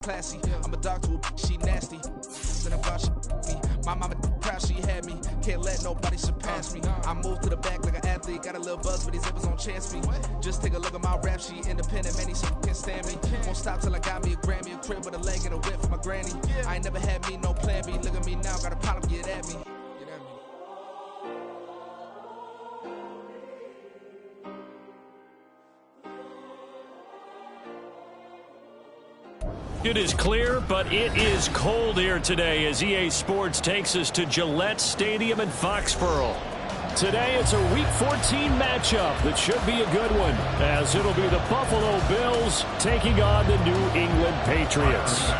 classy. I'm a dog to a she nasty. Then I'm she me. My mama proud she had me. Can't let nobody surpass me. I move to the back like an athlete. Got a little buzz for these zippers on chance me. Just take a look at my rap sheet. Independent, man, these can't stand me. Won't stop till I got me a Grammy, a crib with a leg and a whip for my granny. I ain't never had me no plan B. Look at me now, got a problem, get at me. It is clear, but it is cold here today as EA Sports takes us to Gillette Stadium in Foxborough. Today it's a Week 14 matchup that should be a good one, as it'll be the Buffalo Bills taking on the New England Patriots.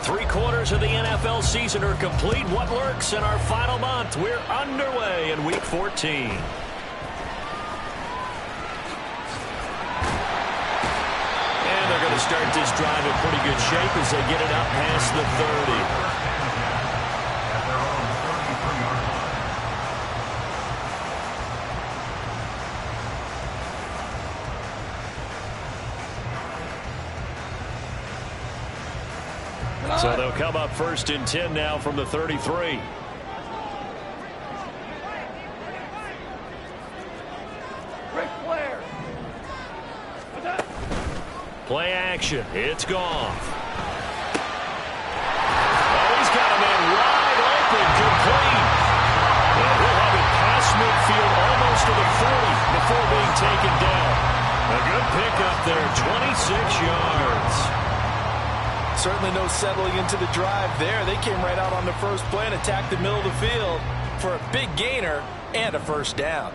Three-quarters of the NFL season are complete. What lurks in our final month? We're underway in Week 14. And they're going to start this drive in pretty good shape as they get it up past the 30. So they'll come up first and 10 now from the 33. Play action. It's Goff. Oh, he's got a man wide open, complete. And he'll have it past midfield almost to the 40 before being taken down. A good pickup there, 26 yards. Certainly no settling into the drive there. They came right out on the first play and attacked the middle of the field for a big gainer and a first down.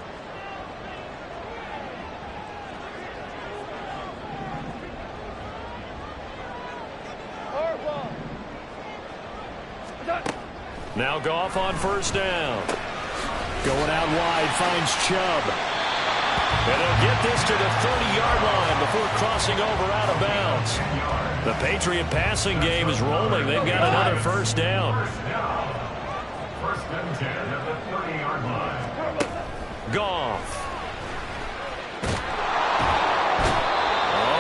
Now Goff on first down. Going out wide, finds Chubb. And they'll get this to the 30-yard line before crossing over out of bounds. The Patriot passing game is rolling. They've got another first down. First and 10 at the 30-yard line. Goff.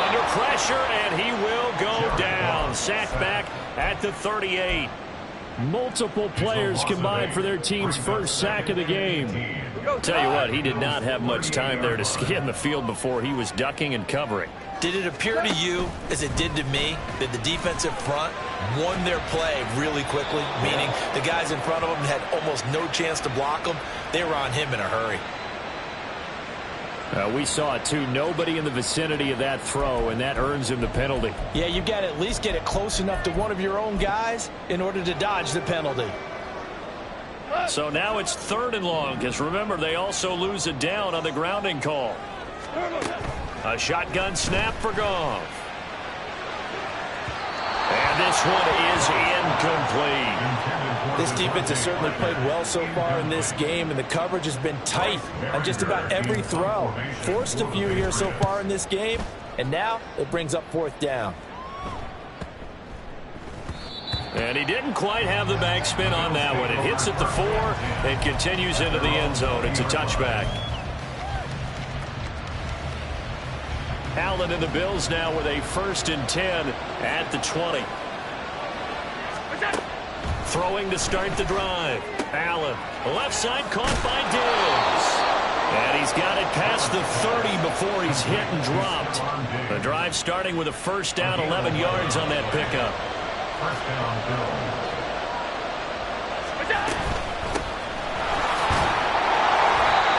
Under pressure, and he will go down. Sacked back at the 38. Multiple players combined for their team's first sack of the game. Tell you what, he did not have much time there to scan the field before he was ducking and covering. Did it appear to you, as it did to me, that the defensive front won their play really quickly? Meaning the guys in front of them had almost no chance to block them. They were on him in a hurry. We saw it too. Nobody in the vicinity of that throw, and that earns him the penalty. Yeah, you've got to at least get it close enough to one of your own guys in order to dodge the penalty. So now it's 3rd and long, because remember, they also lose it down on the grounding call. A shotgun snap for Goff. And this one is incomplete. This defense has certainly played well so far in this game, and the coverage has been tight on just about every throw. Forced a few here so far in this game, and now it brings up 4th down. And he didn't quite have the backspin on that one. It hits at the 4 and continues into the end zone. It's a touchback. Allen and the Bills now with a 1st and 10 at the 20. Throwing to start the drive. Allen, left side caught by Diggs. And he's got it past the 30 before he's hit and dropped. The drive starting with a first down, 11 yards on that pickup. First down, Bills.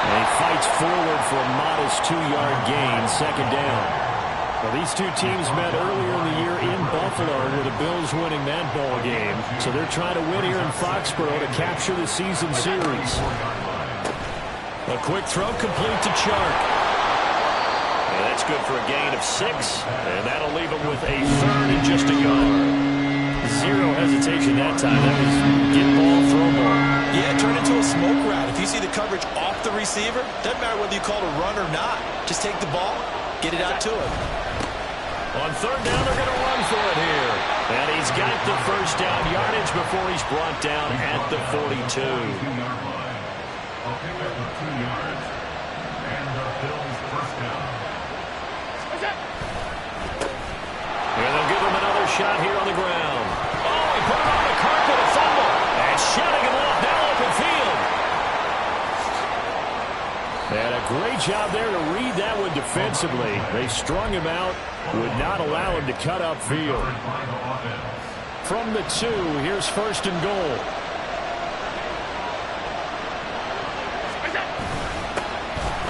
And he fights forward for a modest 2-yard gain, 2nd down. Well, these two teams met earlier in the year in Buffalo with the Bills winning that ball game. So they're trying to win here in Foxborough to capture the season series. A quick throw complete to Chark. And that's good for a gain of 6. And that'll leave him with a 3rd and just a yard. Zero hesitation that time. That was get ball, throw ball. Yeah, turn into a smoke route. If you see the coverage off the receiver, doesn't matter whether you call it a run or not. Just take the ball, get it out to him. On 3rd down, they're going to run for it here. And he's got the first down yardage before he's brought down at the 42. 2-yard line. A pickup of 2 yards. And the Bills first down. And they'll give him another shot here on the ground. Oh, he put him on the carpet, a fumble. And shutting him off now open field. And a great job there to read that one defensively. They strung him out, would not allow him to cut upfield. From the 2, here's first and goal.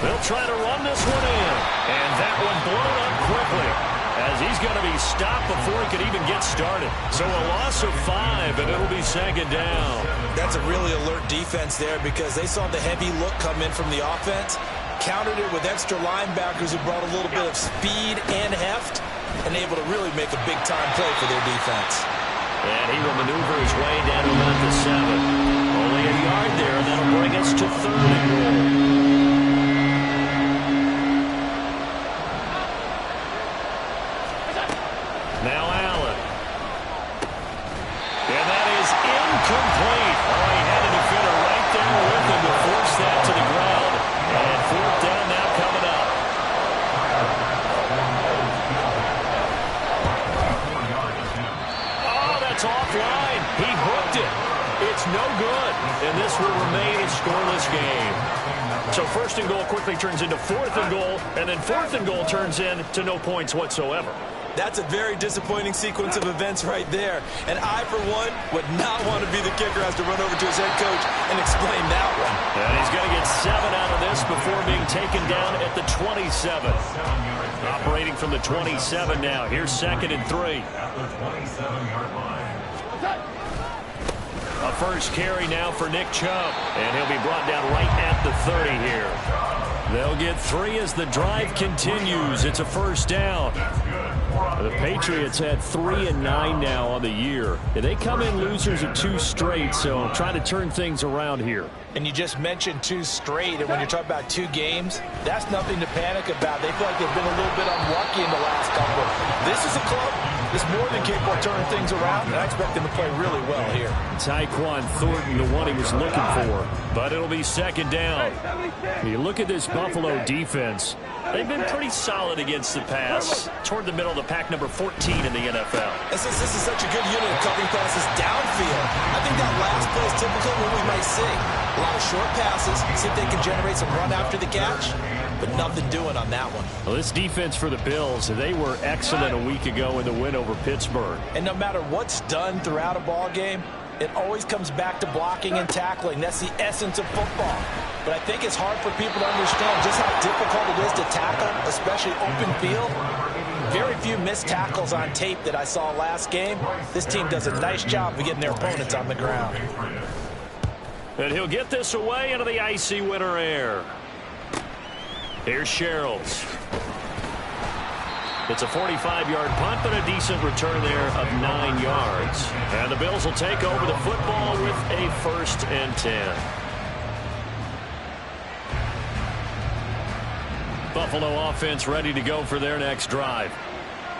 They'll try to run this one in. And that one blown up quickly, as he's going to be stopped before he could even get started. So a loss of 5, and it'll be second down. That's a really alert defense there because they saw the heavy look come in from the offense, countered it with extra linebackers who brought a little bit of speed and heft, and able to really make a big-time play for their defense. And he will maneuver his way down to about the 7. Only a yard there, and that'll bring us to third and goal. Now Allen. And that is incomplete. Oh, he had a defender right there with him to force that to the ground. And fourth down now coming up. Oh, that's offline. He hooked it. It's no good. And this will remain a scoreless game. So first and goal quickly turns into fourth and goal. And then fourth and goal turns into no points whatsoever. That's a very disappointing sequence of events right there. And I, for one, would not want to be the kicker who has to run over to his head coach and explain that one. And he's going to get 7 out of this before being taken down at the 27. Operating from the 27 now. Here's second and 3. At the 27-yard line. A first carry now for Nick Chubb. And he'll be brought down right at the 30 here. They'll get 3 as the drive continues. It's a first down. The Patriots had 3 and 9 now on the year. They come in losers of 2 straight, so trying to turn things around here. And you just mentioned 2 straight, and when you're talking about 2 games, that's nothing to panic about. They feel like they've been a little bit unlucky in the last couple. This is a club that's more than capable of turning things around, and I expect them to play really well here. Tyquan Thornton, the one he was looking for. But it'll be second down. You look at this Buffalo defense. They've been pretty solid against the pass, toward the middle of the pack, number 14 in the NFL. And since this is such a good unit of covering passes downfield, I think that last play is typical of what we might see. A lot of short passes, see if they can generate some run after the catch, but nothing doing on that one. Well, this defense for the Bills, they were excellent a week ago in the win over Pittsburgh. And no matter what's done throughout a ball game, it always comes back to blocking and tackling. That's the essence of football. But I think it's hard for people to understand just how difficult it is to tackle, especially open field. Very few missed tackles on tape that I saw last game. This team does a nice job of getting their opponents on the ground. And he'll get this away into the icy winter air. Here's Sherrills. It's a 45-yard punt, but a decent return there of 9 yards. And the Bills will take over the football with a 1st and 10. Buffalo offense ready to go for their next drive.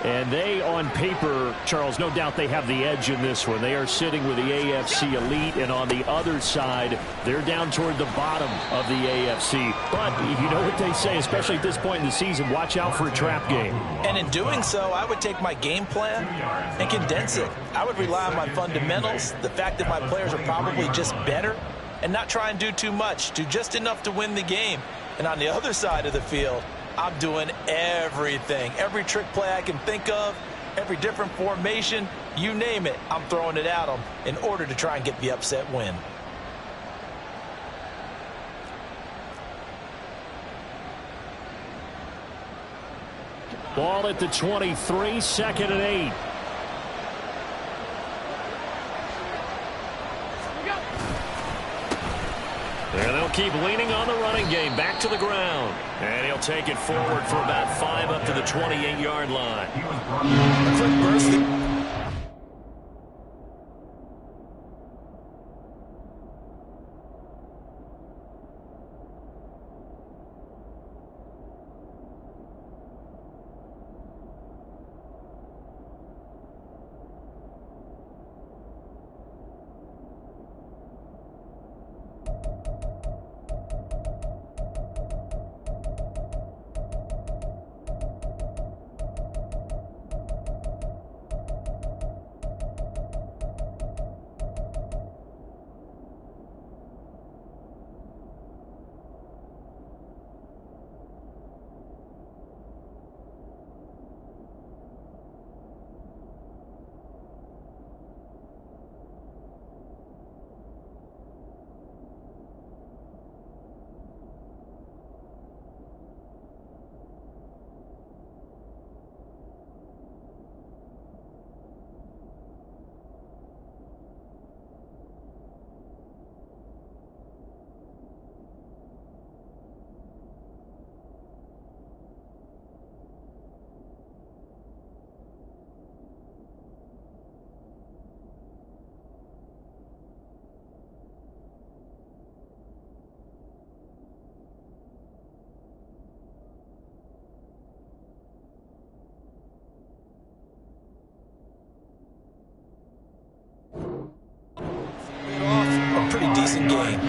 And they, on paper, Charles, no doubt they have the edge in this one. They are sitting with the AFC elite, and on the other side, they're down toward the bottom of the AFC. But you know what they say, especially at this point in the season, watch out for a trap game. And in doing so, I would take my game plan and condense it. I would rely on my fundamentals, the fact that my players are probably just better, and not try and do too much, do just enough to win the game. And on the other side of the field, I'm doing everything. Every trick play I can think of, every different formation, you name it, I'm throwing it at them in order to try and get the upset win. Ball at the 23, 2nd and 8. And they'll keep leaning on the running game. Back to the ground. And he'll take it forward for about 5 up to the 28-yard line. A quick burst. pretty decent game.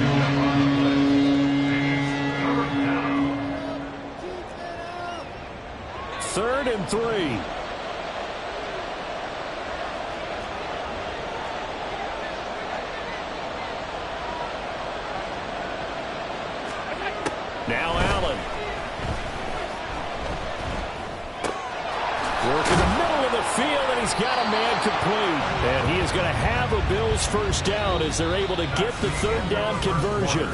Third and 3. Now Allen. Work in the middle of the field, and he's got a man complete. And he is going to have a Bills first down as they're able to get the third down conversion.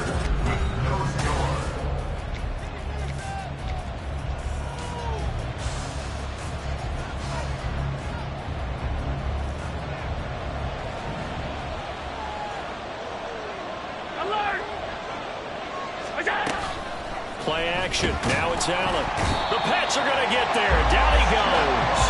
Play action. Now it's Allen. The Pats are going to get there. Down he goes.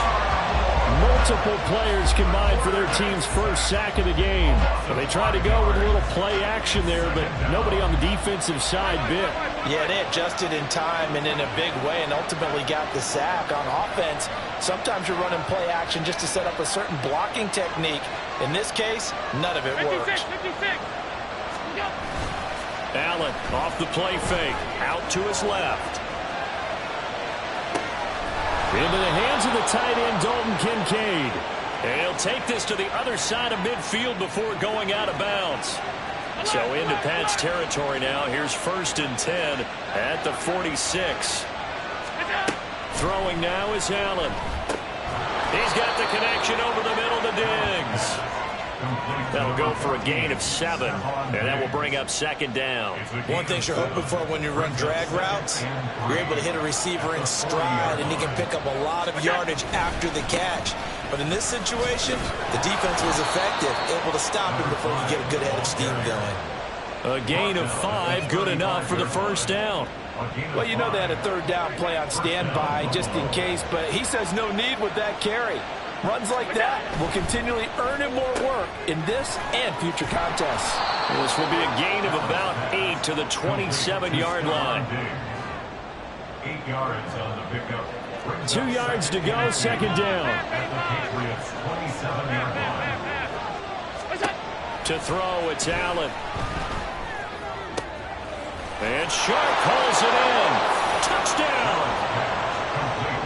Multiple players combined for their team's first sack of the game. They tried to go with a little play action there, but nobody on the defensive side bit. Yeah, they adjusted in time and in a big way and ultimately got the sack. On offense, sometimes you're running play action just to set up a certain blocking technique. In this case, none of it worked. 56. Allen off the play fake. Out to his left. Into the hands of the tight end, Dalton Kincaid. And he'll take this to the other side of midfield before going out of bounds. So into Pats territory now. Here's 1st and 10 at the 46. Throwing now is Allen. He's got the connection over the middle to Diggs. That'll go for a gain of 7, and that will bring up 2nd down. One thing you're hoping for when you run drag routes, you're able to hit a receiver in stride, and he can pick up a lot of yardage after the catch. But in this situation, the defense was effective, able to stop him before you get a good head of steam going. A gain of 5, good enough for the first down. Well, you know they had a third down play on standby just in case, but he says no need with that carry. Runs like that will continually earn him more work in this and future contests. This will be a gain of about 8 to the 27-yard line. 8 yards on the pickup. 2 yards to go, 2nd down. At the Patriots' 27-yard line. To throw, it's Allen. And Shark pulls it in. Touchdown!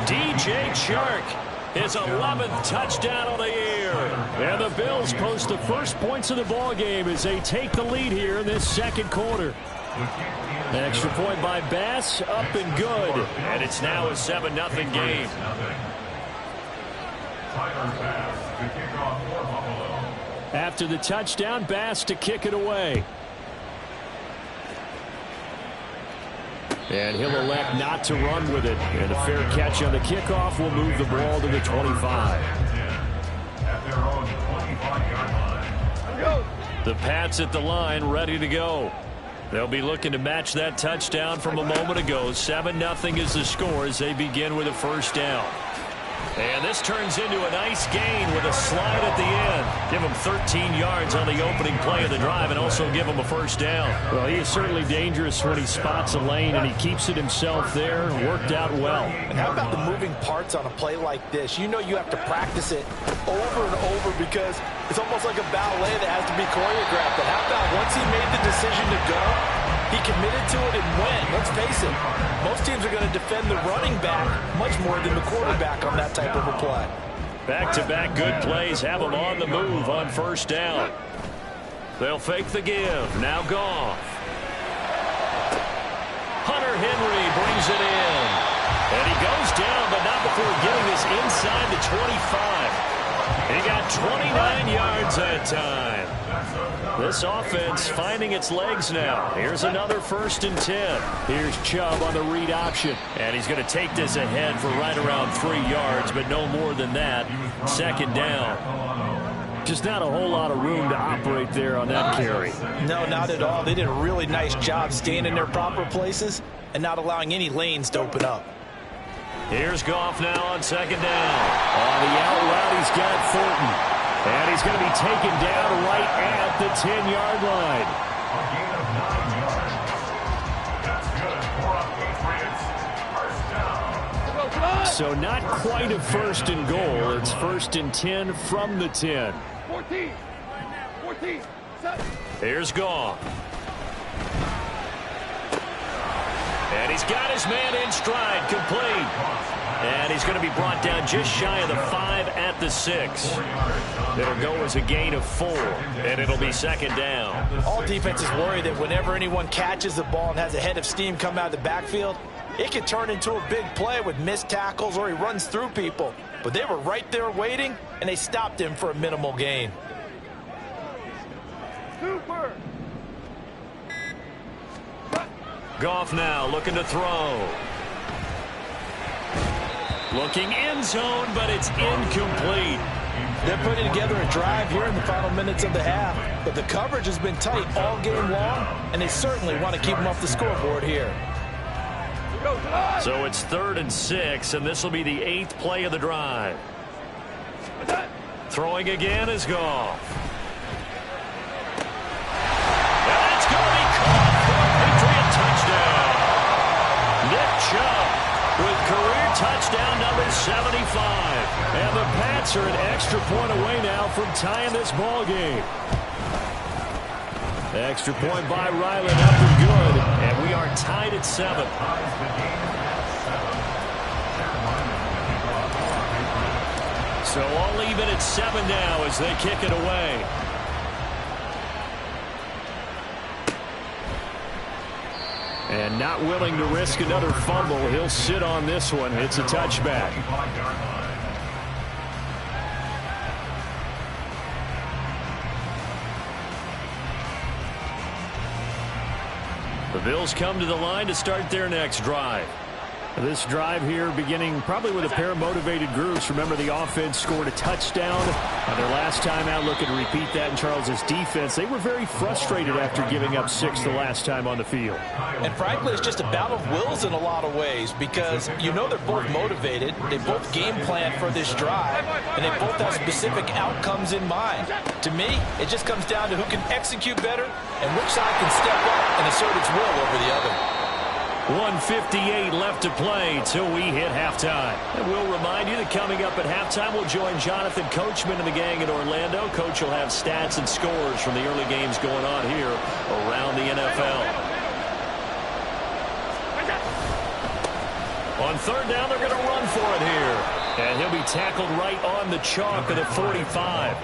DJ Shark. His 11th touchdown on the year. And the Bills post the first points of the ball game as they take the lead here in this second quarter. Extra point by Bass, up and good. And it's now a 7-0 game. After the touchdown, Bass to kick it away. And he'll elect not to run with it. And a fair catch on the kickoff will move the ball to the 25. The Pats at the line, ready to go. They'll be looking to match that touchdown from a moment ago. 7-0 is the score as they begin with a first down. And this turns into a nice gain with a slide at the end. Give him 13 yards on the opening play of the drive and also give him a first down. Well, he is certainly dangerous when he spots a lane, and he keeps it himself there. Worked out well. And how about the moving parts on a play like this? You know you have to practice it over and over because it's almost like a ballet that has to be choreographed. But how about once he made the decision to go, he committed to it and went. Let's face it, most teams are going to defend the running back much more than the quarterback on that type of a play. Back-to-back good plays have them on the move on first down. They'll fake the give. Now Goff. Hunter Henry brings it in. And he goes down, but not before getting this inside the 25. He got 29 yards that time. This offense finding its legs now. Here's another 1st and 10. Here's Chubb on the read option. And he's going to take this ahead for right around 3 yards, but no more than that. 2nd down. Just not a whole lot of room to operate there on that carry. No, not at all. They did a really nice job staying in their proper places and not allowing any lanes to open up. Here's Goff now on 2nd down. On the out route, he's got Thornton. And he's going to be taken down right at the 10-yard line. So not quite a 1st and goal. It's 1st and 10 from the 10. 14. 14. Set. Here's Goff. And he's got his man in stride, complete. And he's going to be brought down just shy of the 5 at the 6. It'll go as a gain of 4, and it'll be second down. All defenses worry that whenever anyone catches the ball and has a head of steam come out of the backfield, it can turn into a big play with missed tackles or he runs through people. But they were right there waiting, and they stopped him for a minimal gain. Goff now looking to throw. Looking end zone, but it's incomplete. They're putting together a drive here in the final minutes of the half, but the coverage has been tight all game long, and they certainly want to keep them off the scoreboard here. So it's 3rd and 6, and this will be the 8th play of the drive. Throwing again is Goff. And that's going to be caught for a Patriot touchdown. Nick Chubb with career touchdown number 75. And the Pats are an extra point away now from tying this ball game. Extra point by Ryland up and good. And we are tied at 7. So all even at 7 now as they kick it away. And not willing to risk another fumble. He'll sit on this one. It's a touchback. The Bills come to the line to start their next drive. This drive here beginning probably with a pair of motivated groups. Remember, the offense scored a touchdown on their last time out. Looking to repeat that in Charles's defense. They were very frustrated after giving up 6 the last time on the field. And frankly, it's just a battle of wills in a lot of ways because you know they're both motivated. They both game plan for this drive, and they both have specific outcomes in mind. To me, it just comes down to who can execute better and which side can step up and assert its will over the other. 1:58 left to play till we hit halftime. And we'll remind you that coming up at halftime, we'll join Jonathan Coachman and the gang in Orlando. Coach will have stats and scores from the early games going on here around the NFL. On 3rd down, they're going to run for it here. And he'll be tackled right on the chalk of the 45.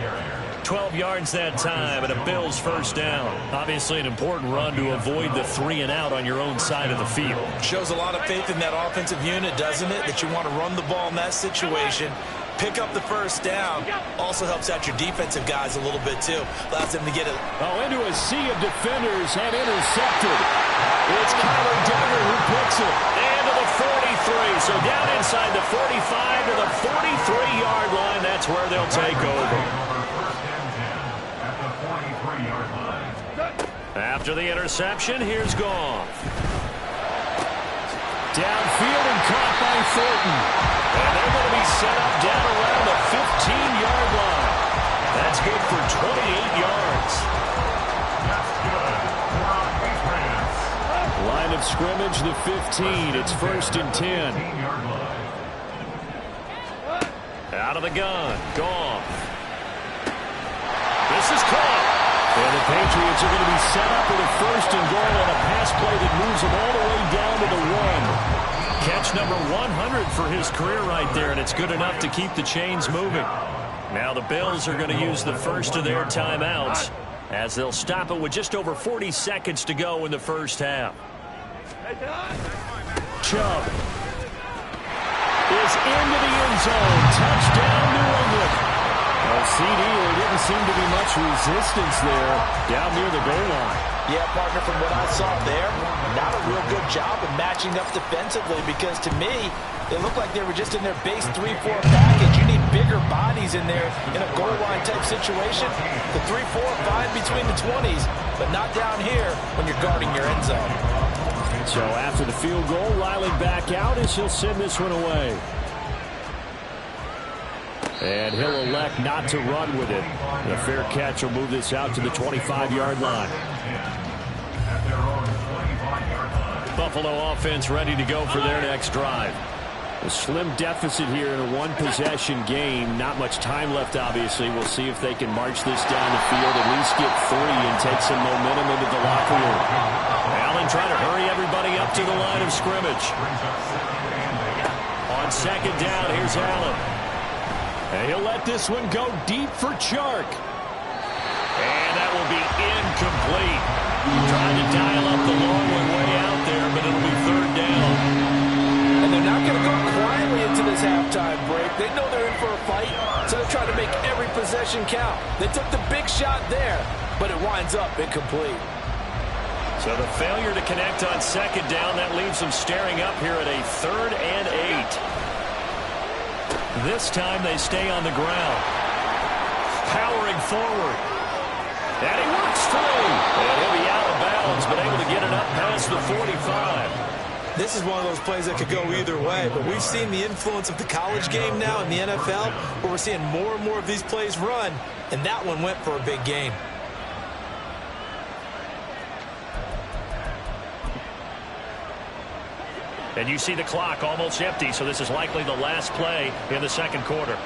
12 yards that time, and a Bills first down. Obviously an important run to avoid the 3 and out on your own side of the field. Shows a lot of faith in that offensive unit, doesn't it? That you want to run the ball in that situation. Pick up the first down. Also helps out your defensive guys a little bit, too. Allows them to get it. Oh, into a sea of defenders and intercepted. It's Kyler Duggar who picks it. And to the 43. So down inside the 45 to the 43-yard line. That's where they'll take over. After the interception, here's Goff. Downfield and caught by Thornton. And they're going to be set up down around the 15-yard line. That's good for 28 yards. Line of scrimmage, the 15. It's 1st and 10. Out of the gun, Goff. This is caught. And the Patriots are going to be set up with a 1st and goal on a pass play that moves them all the way down to the 1. Catch number 100 for his career right there, and it's good enough to keep the chains moving. Now the Bills are going to use the first of their timeouts as they'll stop it with just over 40 seconds to go in the first half. Chubb is into the end zone. Touchdown, New England. Well, CD, there didn't seem to be much resistance there down near the goal line. Yeah, partner, from what I saw there, not a real good job of matching up defensively because to me, they looked like they were just in their base 3-4 package. You need bigger bodies in there in a goal line type situation. The 3-4, fine between the 20s, but not down here when you're guarding your end zone. So after the field goal, Riley back out as he'll send this one away. And he'll elect not to run with it. The fair catch will move this out to the 25-yard line. Buffalo offense ready to go for their next drive. A slim deficit here in a one-possession game. Not much time left, obviously. We'll see if they can march this down the field, at least get 3 and take some momentum into the locker room. Allen trying to hurry everybody up to the line of scrimmage. On second down, here's Allen. And he'll let this one go deep for Chark. And that will be incomplete. Trying to dial up the long one way out there, but it'll be third down. And they're not going to go quietly into this halftime break. They know they're in for a fight, so they're trying to make every possession count. They took the big shot there, but it winds up incomplete. So the failure to connect on second down, that leaves them staring up here at a 3rd and 8. This time they stay on the ground. Powering forward. And he works free. And he'll be out of bounds, but able to get it up past the 45. This is one of those plays that could go either way, but we've seen the influence of the college game now in the NFL, where we're seeing more and more of these plays run, and that one went for a big gain. And you see the clock almost empty, so this is likely the last play in the second quarter.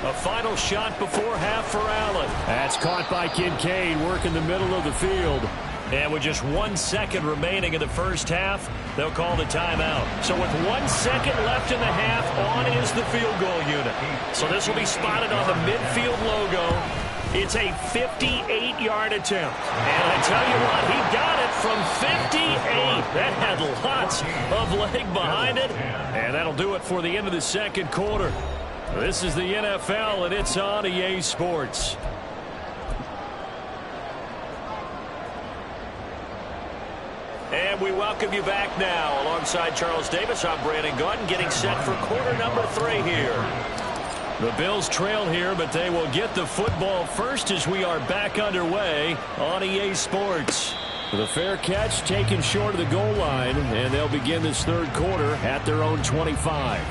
A final shot before half for Allen. That's caught by Kincaid, working the middle of the field. And with just 1 second remaining in the first half, they'll call the timeout. So with 1 second left in the half, on is the field goal unit. So this will be spotted on the midfield logo. It's a 58-yard attempt. And I tell you what, he got it from 58. That had lots of leg behind it. And that'll do it for the end of the second quarter. This is the NFL, and it's on EA Sports. And we welcome you back now. Alongside Charles Davis, I'm Brandon Gordon, getting set for quarter number 3 here. The Bills trail here, but they will get the football first as we are back underway on EA Sports. The fair catch taken short of the goal line, and they'll begin this third quarter at their own 25.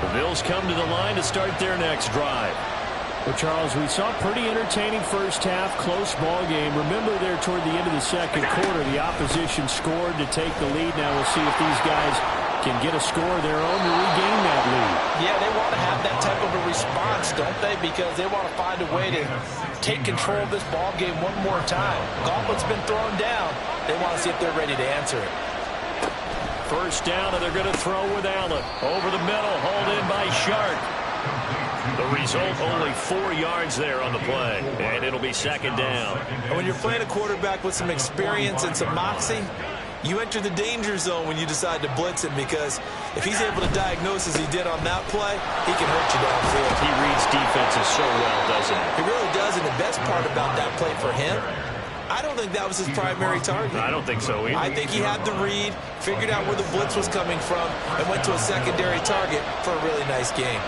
The Bills come to the line to start their next drive. Well, Charles, we saw a pretty entertaining first half, close ball game. Remember there toward the end of the second quarter, the opposition scored to take the lead. Now we'll see if these guys can get a score of their own to regain that lead. Yeah, they want to have that type of a response, don't they? Because they want to find a way to take control of this ball game one more time. Gauntlet's been thrown down. They want to see if they're ready to answer it. First down, and they're going to throw with Allen. Over the middle, hauled in by Shark. The result, only 4 yards there on the play, and it'll be second down. And when you're playing a quarterback with some experience and some moxie, you enter the danger zone when you decide to blitz him, because if he's able to diagnose as he did on that play, he can hurt you downfield. He reads defenses so well, doesn't he? He really does, and the best part about that play for him, I don't think that was his primary target. I don't think so either. I think he had the read, figured out where the blitz was coming from, and went to a secondary target for a really nice game.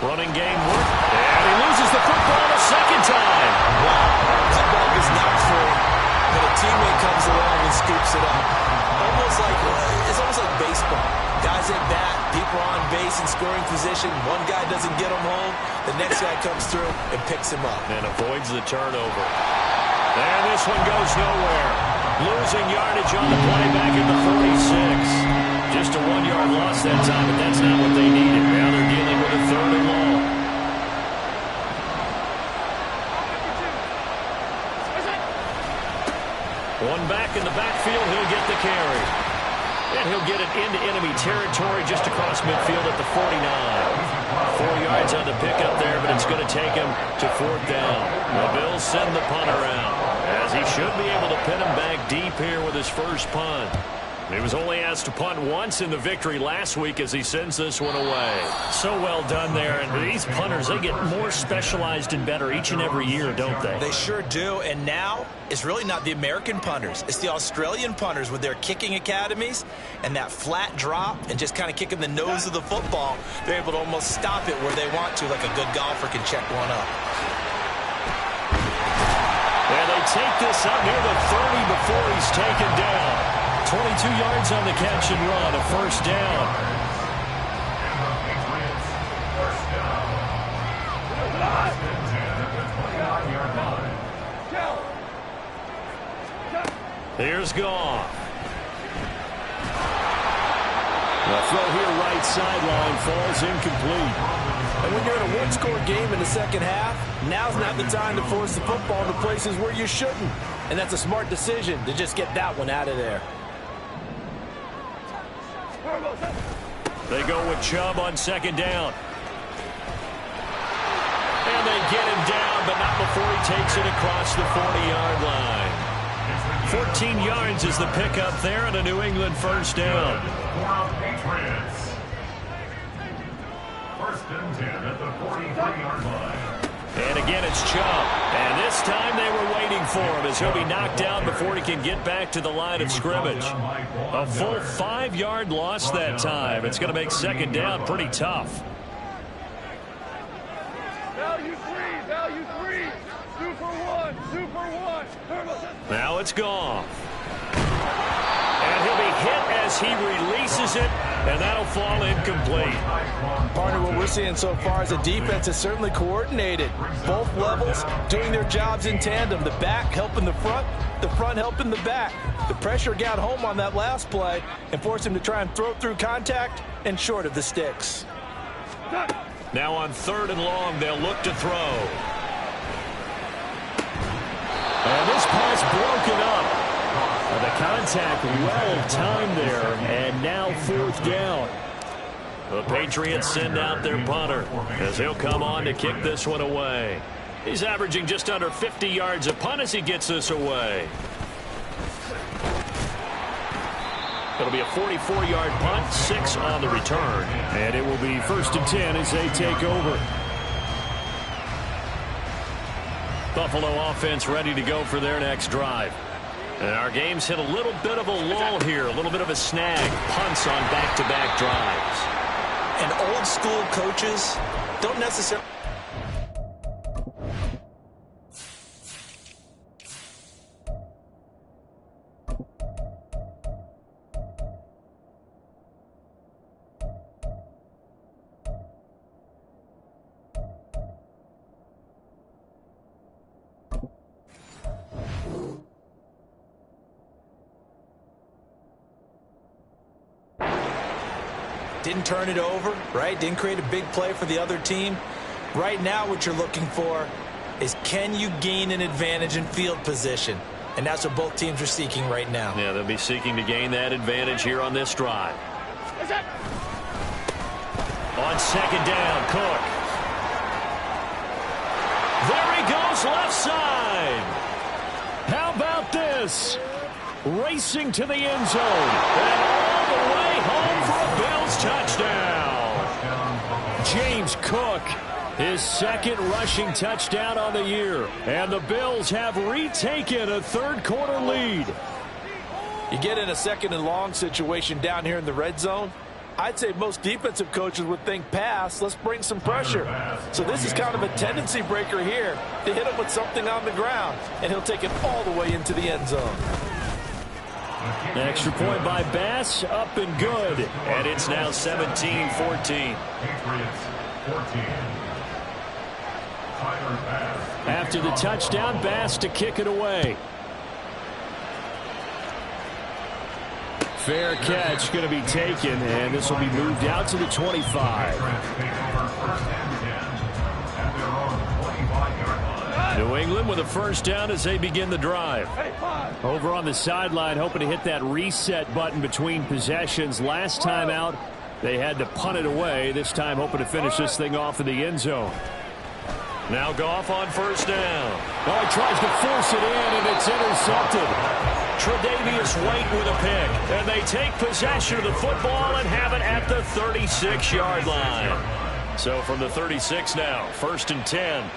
Running game work, and he loses the football a second time. Wow, that ball is not full, but a teammate comes along and scoops it up. It's almost like baseball. Guys at bat, people are on base in scoring position. One guy doesn't get him home, the next guy comes through and picks him up. And avoids the turnover. And this one goes nowhere. Losing yardage on the play back at the 46. Just a 1-yard loss that time, but that's not what they needed. Now they're dealing with a 3rd and long. One back in the backfield, he'll get the carry. And he'll get it into enemy territory just across midfield at the 49. 4 yards on the pickup there, but it's going to take him to 4th down. The Bills send the punter out, as he should be able to pin him back deep here with his first punt. He was only asked to punt once in the victory last week as he sends this one away. So well done there. And these punters, they get more specialized and better each and every year, don't they? They sure do. And now it's really not the American punters. It's the Australian punters with their kicking academies and that flat drop and just kind of kicking the nose of the football. They're able to almost stop it where they want to, like a good golfer can check one up. And they take this up near the 30 before he's taken down. 22 yards on the catch and run, a first down. Here's Goff. The throw here right sideline falls incomplete. And when you're in a one-score game in the second half, now's not the time to force the football into places where you shouldn't. And that's a smart decision to just get that one out of there. They go with Chubb on second down. And they get him down, but not before he takes it across the 40-yard line. 14 yards is the pickup there and a New England first down. Patriots. First and 10 at the 43-yard line. And again, it's Chubb. And this time they were waiting for him as he'll be knocked down before he can get back to the line of scrimmage. A full 5-yard loss that time. It's going to make second down pretty tough. Value three, 2 for 1, 2 for 1. Now it's Goff. And he'll be hit as he releases it, and that'll fall incomplete. Partner, what we're seeing so far is a defense is certainly coordinated. Both levels doing their jobs in tandem. The back helping the front helping the back. The pressure got home on that last play and forced him to try and throw through contact and short of the sticks. Now on 3rd and long, they'll look to throw. And this pass broken up. The contact well timed there, and now 4th down. The Patriots send out their punter as he'll come on to kick this one away. He's averaging just under 50 yards a punt as he gets this away. It'll be a 44-yard punt, 6 on the return. And it will be 1st and 10 as they take over. Buffalo offense ready to go for their next drive. And our game's hit a little bit of a lull here, a little bit of a snag. Punts on back-to-back drives. And old school coaches don't necessarily... Didn't turn it over, right? Didn't create a big play for the other team. Right now what you're looking for is, can you gain an advantage in field position? And that's what both teams are seeking right now. Yeah, they'll be seeking to gain that advantage here on this drive. On second down, Cook. There he goes, left side. How about this? Racing to the end zone. And all the way home for a Bills touchdown. James Cook, his 2nd rushing touchdown on the year. And the Bills have retaken a 3rd quarter lead. You get in a 2nd and long situation down here in the red zone. I'd say most defensive coaches would think pass, let's bring some pressure. So this is kind of a tendency breaker here to hit him with something on the ground. And he'll take it all the way into the end zone. An extra point by Bass, up and good. And it's now 17-14. Patriots 14. After the touchdown, Bass to kick it away. Fair catch going to be taken, and this will be moved out to the 25. New England with a first down as they begin the drive. Over on the sideline, hoping to hit that reset button between possessions. Last time out, they had to punt it away. This time, hoping to finish this thing off in the end zone. Now Goff on first down. Oh, he tries to force it in, and it's intercepted. Tre'Davious White with a pick. And they take possession of the football and have it at the 36-yard line. So from the 36 now, 1st and 10.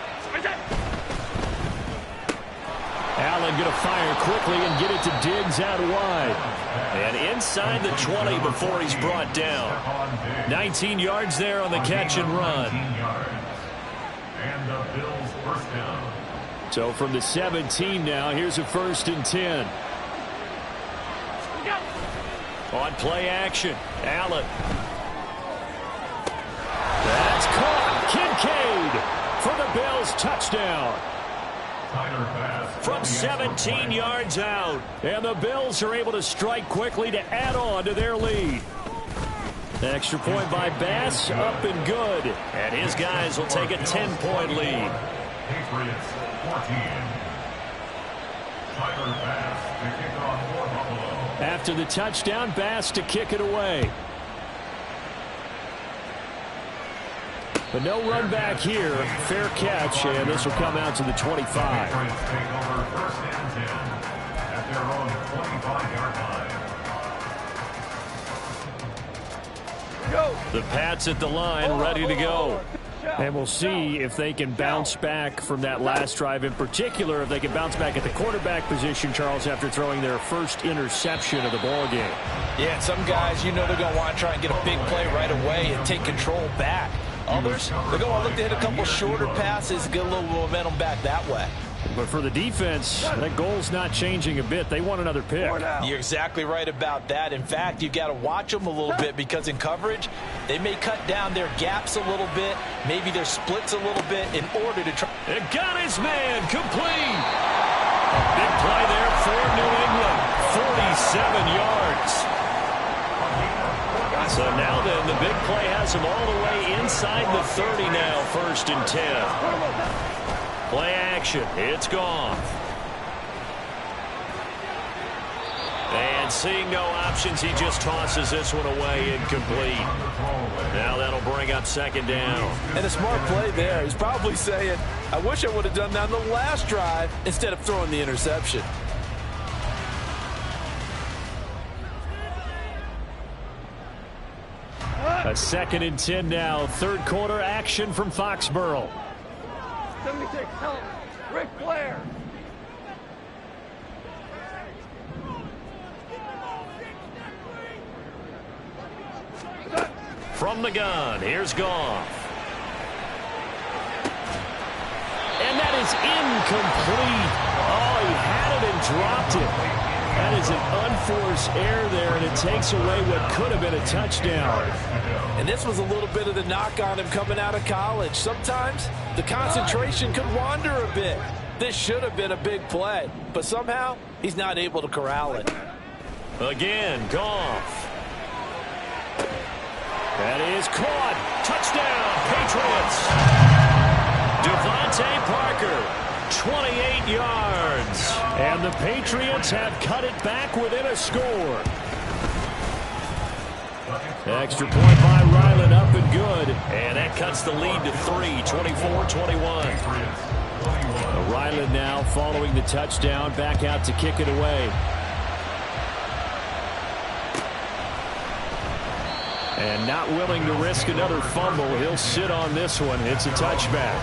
Allen going to fire quickly and get it to Diggs out wide. And inside the 20 before he's brought down. 19 yards there on the catch and run. And the Bills first down. So from the 17 now, here's a 1st and 10. On play action, Allen. That's caught. Kincaid for the Bills touchdown. from 17 yards out. And the Bills are able to strike quickly to add on to their lead. Extra point by Bass, up and good. And his guys will take a 10-point lead. Patriots 14. Tyler Bass to kick off for Buffalo. After the touchdown, Bass to kick it away. But no run back here. Fair catch, and this will come out to the 25. Patriots take over first and 10 at their own 25-yard line. Go. The Pats at the line, ready to go. And we'll see if they can bounce back from that last drive. In particular, if they can bounce back at the quarterback position, Charles, after throwing their first interception of the ball game. Yeah, some guys, you know they're going to want to try and get a big play right away and take control back. Others, they're going to look to hit a couple shorter passes, get a little momentum back that way. But for the defense, that goal's not changing a bit. They want another pick. You're exactly right about that. In fact, you've got to watch them a little bit because in coverage, they may cut down their gaps a little bit, maybe their splits a little bit in order to try. It got his man complete. Big play there for New England. 47 yards. So now then, the big play has him all the way inside the 30 now, first and 10. Play action. It's gone. And seeing no options, he just tosses this one away, incomplete. Now that'll bring up second down. And a smart play there. He's probably saying, I wish I would have done that on the last drive instead of throwing the interception. A second and 10 now. Third quarter action from Foxborough. 76, help. Ric Flair. From the gun, here's Goff. And that is incomplete. Oh, he had it and dropped it. That is an unforced error there, and it takes away what could have been a touchdown. And this was a little bit of the knock on him coming out of college. Sometimes the concentration could wander a bit. This should have been a big play, but somehow he's not able to corral it. Again, Goff. That is caught. Touchdown, Patriots. Devontae Parker, 28 yards. And the Patriots have cut it back within a score. Extra point by Ryland, up and good. And that cuts the lead to 3, 24-21. Ryland now following the touchdown, back out to kick it away. And not willing to risk another fumble. He'll sit on this one. It's a touchback.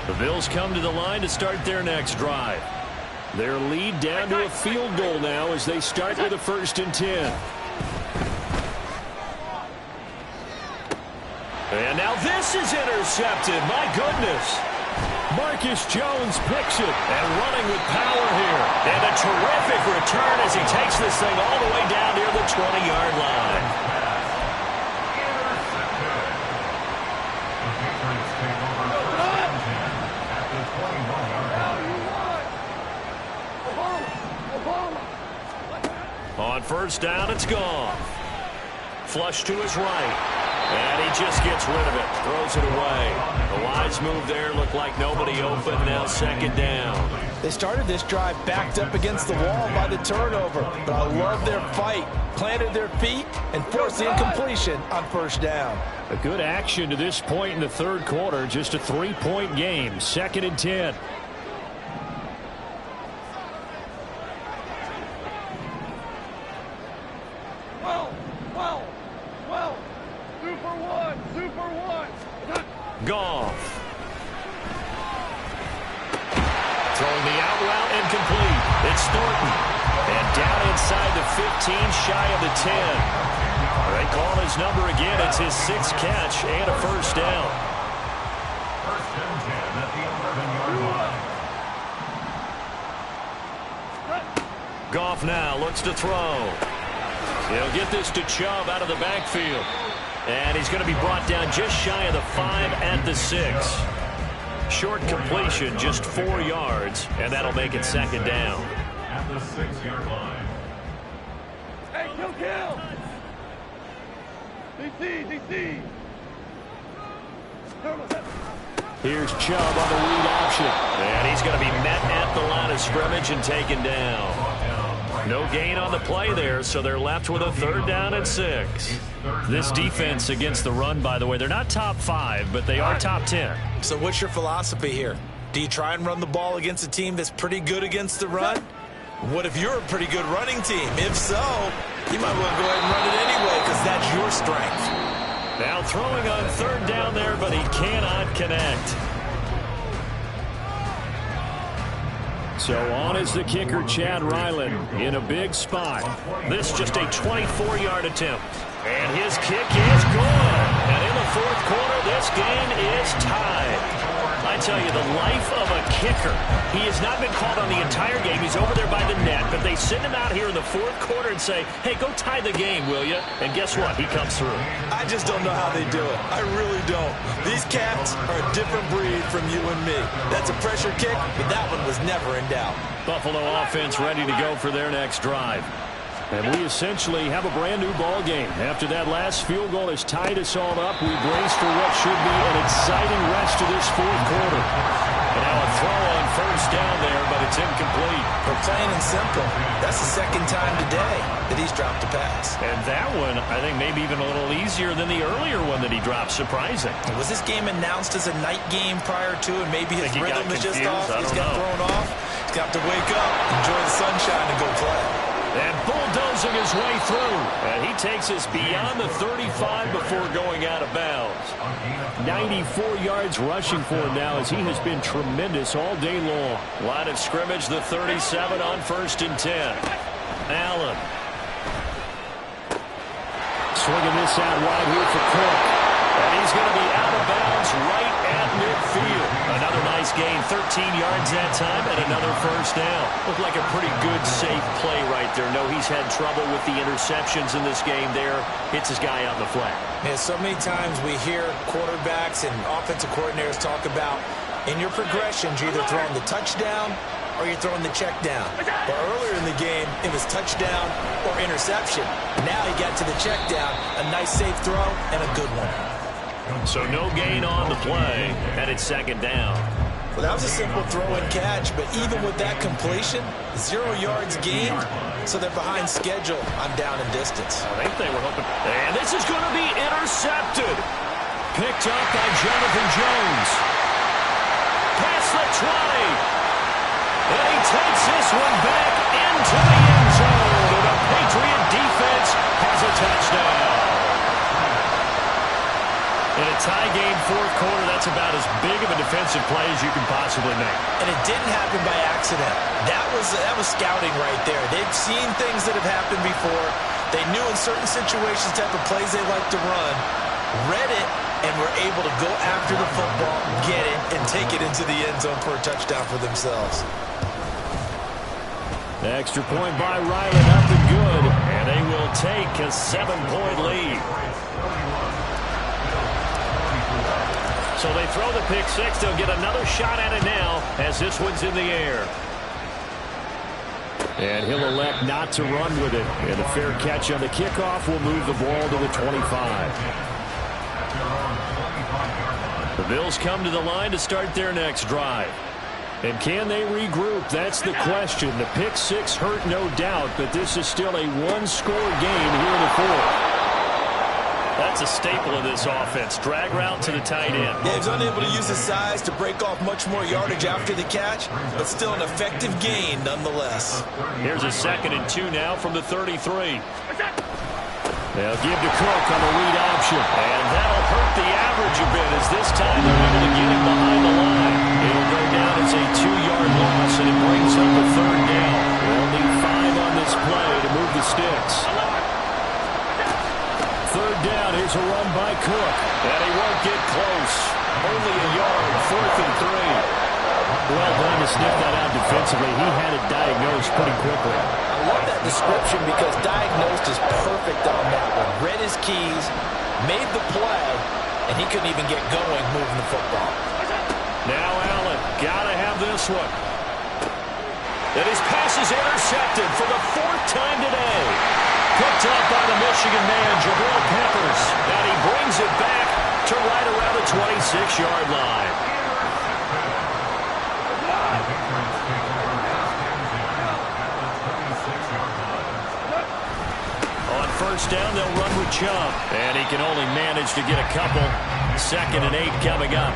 The Bills come to the line to start their next drive. Their lead down to a field goal now as they start with a first and 10. And now this is intercepted. My goodness. Marcus Jones picks it and running with power here. And a terrific return as he takes this thing all the way down near the 20-yard line. On first down, it's gone. Flush to his right. And he just gets rid of it. Throws it away. A wise move there. Looked like nobody open. Now second down. They started this drive backed up against the wall by the turnover. But I love their fight. Planted their feet and forced the incompletion on first down. A good action to this point in the third quarter. Just a 3-point game. Second and 10. Goff. Throwing the out route incomplete. It's Thornton. And down inside the 15, shy of the 10. They call his number again. It's his 6th catch and a first down. First and 10 at the 11-yard line. Goff now looks to throw. He'll get this to Chubb out of the backfield. And he's going to be brought down just shy of the 5 at the 6. Short completion, just 4 yards, and that'll make it second down. At the 6-yard line. Hey, kill! DC! Here's Chubb on the read option. And he's going to be met at the line of scrimmage and taken down. No gain on the play there, so they're left with a 3rd down and 6. This defense against the run, by the way, they're not top 5, but they are top 10. So what's your philosophy here? Do you try and run the ball against a team that's pretty good against the run? What if you're a pretty good running team? If so, you might want to go ahead and run it anyway because that's your strength. Now throwing on 3rd down there, but he cannot connect. So on is the kicker, Chad Ryland, in a big spot. This just a 24-yard attempt. And his kick is good. And in the 4th quarter, this game is tied. I tell you, the life of a kicker. He has not been called on the entire game. He's over there by the net. But they send him out here in the 4th quarter and say, hey, go tie the game, will you? And guess what? He comes through. I just don't know how they do it. I really don't. These cats are a different breed from you and me. That's a pressure kick, but that one was never in doubt. Buffalo offense ready to go for their next drive. And we essentially have a brand-new ball game. After that last field goal has tied us all up, we brace for what should be an exciting rest of this 4th quarter. And now a throw on 1st down there, but it's incomplete. For plain and simple, that's the 2nd time today that he's dropped a pass. And that one, I think, maybe even a little easier than the earlier one that he dropped. Surprising. Was this game announced as a night game prior to, and maybe his rhythm is just off? He's got thrown off. He's got to wake up, enjoy the sunshine, and go play. And bulldozing his way through. And he takes us beyond the 35 before going out of bounds. 94 yards rushing for him now as he has been tremendous all day long. Line of scrimmage, the 37 on 1st and 10. Allen. Swinging this out wide here for Cook. And he's going to be out of bounds right at midfield. Another nice gain, 13 yards that time, and another 1st down. Looked like a pretty good, safe play right there. No, he's had trouble with the interceptions in this game there. Hits his guy out in the flat. Yeah, so many times we hear quarterbacks and offensive coordinators talk about in your progressions, you're either throwing the touchdown or you're throwing the check down. But earlier in the game, it was touchdown or interception. Now he got to the check down, a nice safe throw, and a good one. So no gain on the play, and it's 2nd down. Well, that was a simple throw and catch, but even with that completion, 0 yards gained, so they're behind schedule on down and distance. I think they were hoping. And this is going to be intercepted. Picked up by Jonathan Jones. Past the 20. And he takes this one back into the end zone. And the Patriot defense has a touchdown. In a tie game 4th quarter, that's about as big of a defensive play as you can possibly make. And it didn't happen by accident. That was scouting right there. They've seen things that have happened before. They knew in certain situations type of plays they like to run, read it, and were able to go after the football, get it, and take it into the end zone for a touchdown for themselves. The extra point by Ryland up and good, and they will take a 7-point lead. So they throw the pick 6. They'll get another shot at it now as this one's in the air. And he'll elect not to run with it. And a fair catch on the kickoff will move the ball to the 25. The Bills come to the line to start their next drive. And can they regroup? That's the question. The pick 6 hurt, no doubt, but this is still a one-score game here in the 4th. That's a staple of this offense. Drag route to the tight end. Yeah, he's unable to use his size to break off much more yardage after the catch, but still an effective gain nonetheless. Here's a 2nd and 2 now from the 33. They'll give to Cook on the read option. And that'll hurt the average a bit as this time they're able to get him behind the line. It'll go down as a 2-yard loss, and it brings up a 3rd down. They'll need 5 on this play to move the sticks. 3rd down, here's a run by Cook. And he won't get close. Only a yard, 4th and 3. Well done to sniff that out defensively. He had it diagnosed pretty quickly. I love that description because diagnosed is perfect on that one. Read his keys, made the play, and he couldn't even get going moving the football. Now Allen, gotta have this one. And his pass is intercepted for the 4th time today. Picked up by the Michigan man, Jabril Peppers. And he brings it back to right around the 26-yard line. On first down, they'll run with Chubb. And he can only manage to get a couple. 2nd and 8 coming up.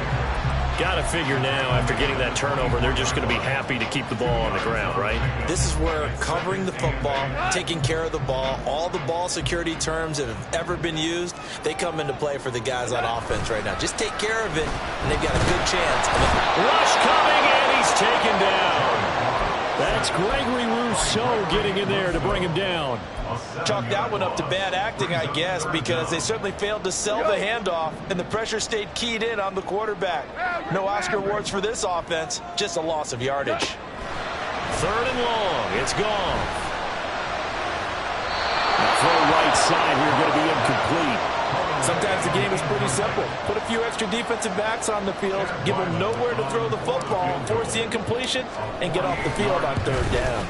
Got to figure now, after getting that turnover, they're just going to be happy to keep the ball on the ground, right? This is where covering the football, taking care of the ball, all the ball security terms that have ever been used, they come into play for the guys on offense right now. Just take care of it, and they've got a good chance. Rush coming, and he's taken down. That's Gregory Rousseau getting in there to bring him down. Chalk that one up to bad acting, I guess, because they certainly failed to sell the handoff, and the pressure stayed keyed in on the quarterback. No Oscar awards for this offense, just a loss of yardage. 3rd and long, it's gone. The throw right side here going to be incomplete. Sometimes the game is pretty simple. Put a few extra defensive backs on the field, give them nowhere to throw the football, force the incompletion, and get off the field on 3rd down.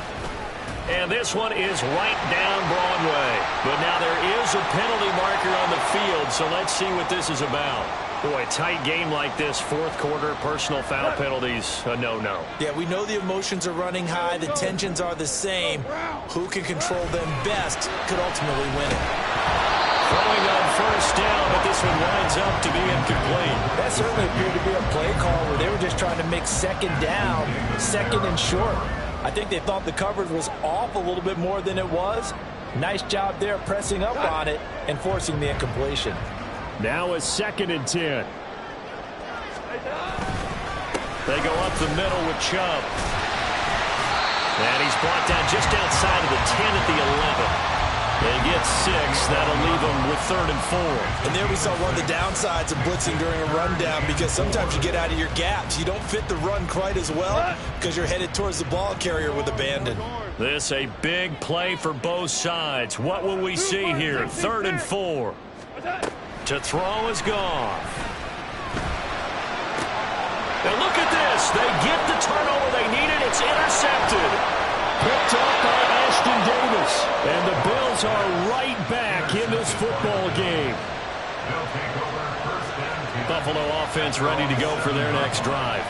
And this one is right down Broadway. But now there is a penalty marker on the field, so let's see what this is about. Boy, tight game like this, 4th quarter, personal foul penalties, a no-no. Yeah, we know the emotions are running high, the tensions are the same. Who can control them best could ultimately win it. Throwing on first down, but this one winds up to be incomplete. That certainly appeared to be a play call where they were just trying to make 2nd down, 2nd and short. I think they thought the coverage was off a little bit more than it was. Nice job there pressing up on it and forcing the incompletion. Now a 2nd and 10. They go up the middle with Chubb. And he's brought down just outside of the 10 at the 11. They get 6. That'll leave them with 3rd and 4. And there we saw one of the downsides of blitzing during a rundown, because sometimes you get out of your gaps. You don't fit the run quite as well because you're headed towards the ball carrier with abandon. This a big play for both sides. What will we see here? 3rd and 4. To throw is gone. And look at this. They get the turnover they needed. It's intercepted. Picked up by Ashton Davis. And the Bills are right back in this football game. Buffalo offense ready to go for their next drive.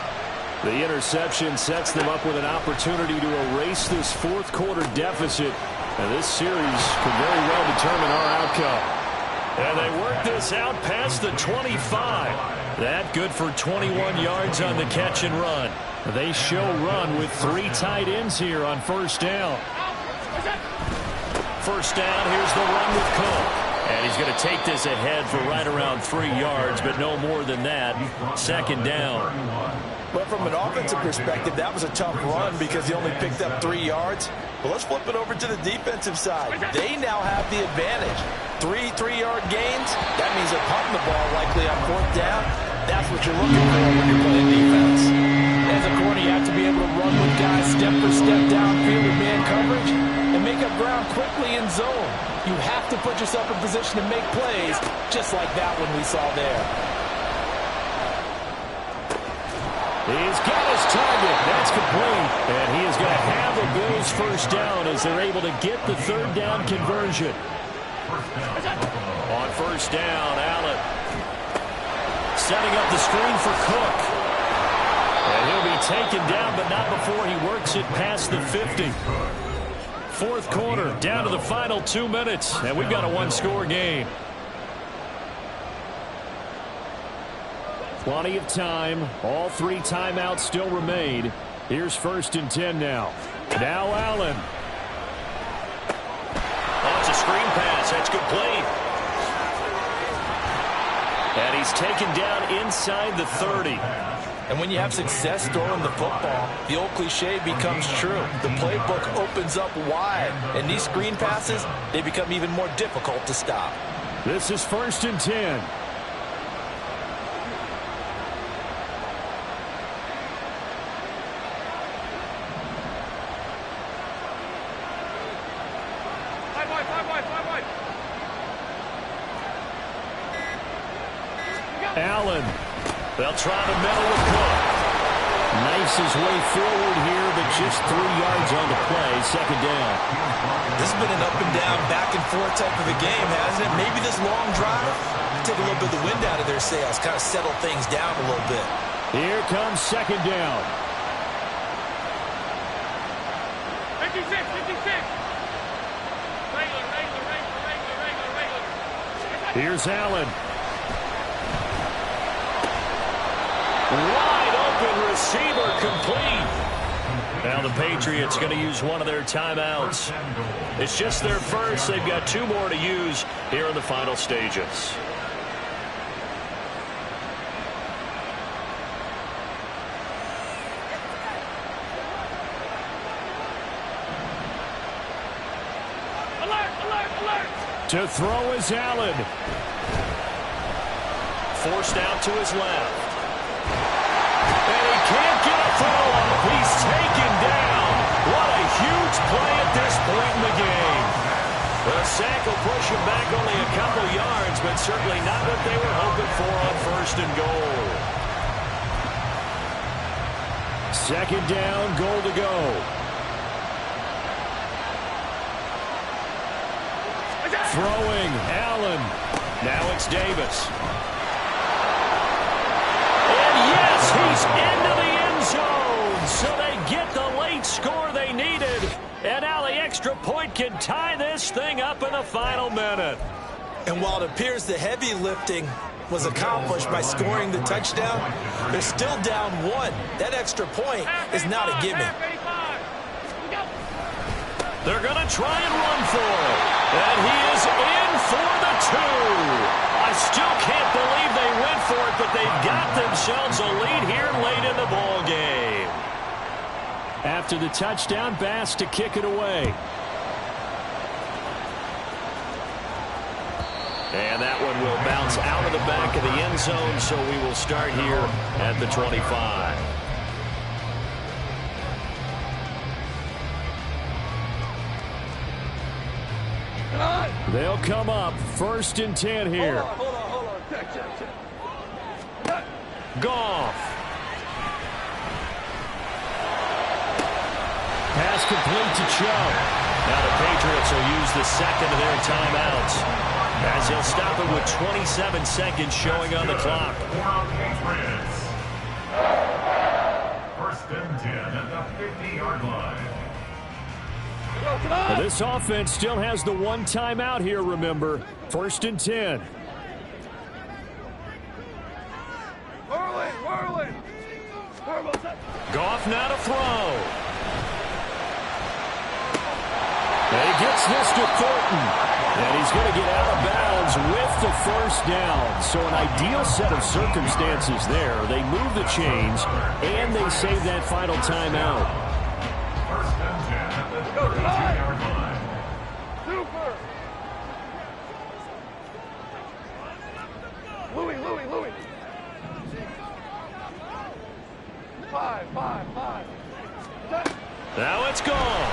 The interception sets them up with an opportunity to erase this 4th quarter deficit. And this series could very well determine our outcome. And they work this out past the 25. That good for 21 yards on the catch and run. They show run with 3 tight ends here on first down. First down, here's the run with Cook. And he's going to take this ahead for right around 3 yards, but no more than that. 2nd down. Well, from an offensive perspective, that was a tough run because he only picked up 3 yards. But let's flip it over to the defensive side. They now have the advantage. 3 3-yard gains, that means they're punting the ball likely on 4th down. That's what you're looking for when you're playing defense. As a corner, you have to be able to run with guys step for step downfield in man coverage and make up ground quickly in zone. You have to put yourself in position to make plays, just like that one we saw there. He's got his target. That's complete. And he is going to have the Bills first down as they're able to get the 3rd down conversion. On first down, Allen setting up the screen for Cook. And he'll be taken down, but not before he works it past the 50. 4th quarter, down to the final 2 minutes, and we've got a 1-score game. Plenty of time. All 3 timeouts still remain. Here's 1st and 10 now. Now Allen. Oh, it's a screen pass. That's complete. And he's taken down inside the 30. And when you have success throwing the football, the old cliche becomes true. The playbook opens up wide. And these screen passes, they become even more difficult to stop. This is 1st and 10. Allen. They'll try to meddle with Cook. Knifes his way forward here, but just 3 yards on the play. Second down. This has been an up and down, back and forth type of a game, hasn't it? Maybe this long drive take a little bit of the wind out of their sails, kind of settle things down a little bit. Here comes second down. 56, 56. Regular. Here's Allen. Wide open receiver, complete. Now the Patriots going to use one of their timeouts. It's just their first. They've got 2 more to use here in the final stages. Alert. To throw is Allen. Forced out to his left. And he can't get a throw off. He's taken down. What a huge play at this point in the game. The sack will push him back only a couple yards, but certainly not what they were hoping for on first and goal. Second down, goal to go. Throwing, Allen. Now it's Davis. And yes, he's into the end zone. So they get the late score they needed. And now the extra point can tie this thing up in the final minute. And while it appears the heavy lifting was accomplished by scoring the touchdown, they're still down 1. That extra point is not a gimme. They're going to try and run for it. And he is in for the 2. I still can't believe they went for it, but they've got themselves a lead here late in the ball game. After the touchdown, Bass to kick it away. And that one will bounce out of the back of the end zone, so we will start here at the 25. They'll come up 1st and 10 here. Hold on. Check. Goff. Pass complete to Chubb. Now the Patriots will use the second of their timeouts, as he'll stop it with 27 seconds showing on the clock. 1st and 10 at the 50-yard line. Well, this offense still has the 1 timeout here, remember. 1st and 10. Whirling. Goff now to throw. And he gets this to Thornton. And he's going to get out of bounds with the 1st down. So an ideal set of circumstances there. They move the chains, and they save that final timeout. 1st and 10 at the 32-yard line. Super. Louis. 5. Now it's gone.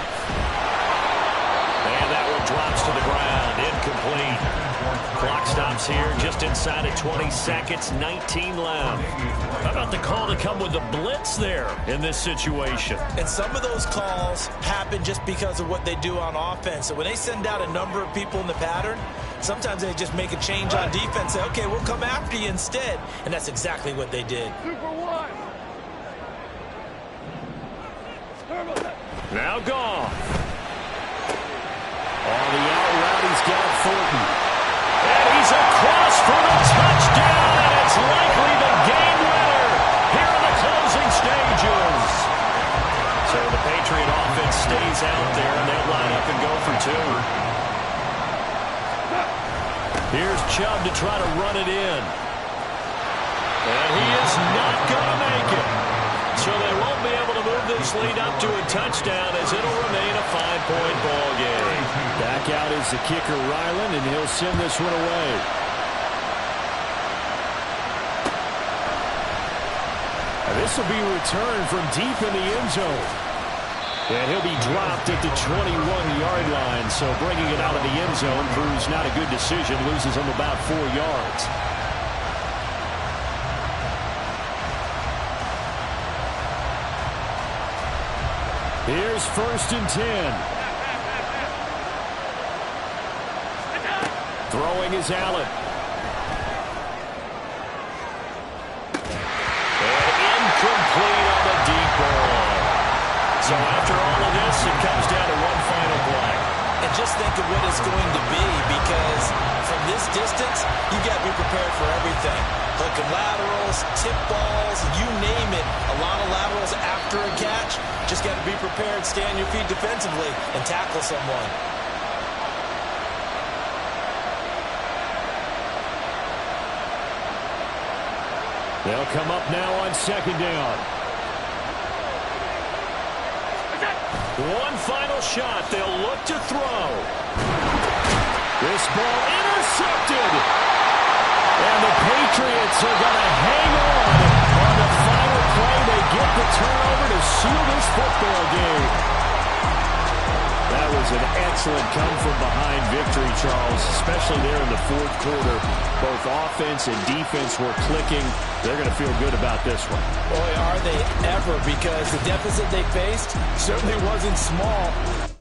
And that one drops to the ground. Incomplete. Clock stops here just inside of 20 seconds. 19 left. How about the call to come with the blitz there in this situation? And some of those calls happen just because of what they do on offense. So when they send out a number of people in the pattern, sometimes they just make a change on defense. Say, okay, we'll come after you instead. And that's exactly what they did. Super 1. Now Goff. On the out route, he's got Thornton. And he's across for the touchdown, and it's likely the game winner here in the closing stages. So the Patriot offense stays out there, and they'll line up and go for 2. Here's Chubb to try to run it in. And he is not going to make it. So they won't be able to move this lead up to a touchdown, as it'll remain a 5-point ball game. Back out is the kicker, Ryland, and he'll send this one away. And this will be returned from deep in the end zone. And he'll be dropped at the 21-yard line, so bringing it out of the end zone proves not a good decision, loses him about 4 yards. Here's 1st and 10. Throwing is Allen. And incomplete on the deep ball. So after all of this, it comes down to one final play. And just think of what it's going to be, because from this distance, you got to be prepared for everything. Hook and laterals, tip balls, you name it. A lot of laterals after a catch. Just got to be prepared, stay on your feet defensively, and tackle someone. They'll come up now on 2nd down. One final shot. They'll look to throw. This ball intercepted. And the Patriots are going to hang on the final play. They get the turnover to seal this football game. That was an excellent come-from-behind victory, Charles, especially there in the 4th quarter. Both offense and defense were clicking. They're going to feel good about this one. Boy, are they ever, because the deficit they faced certainly wasn't small.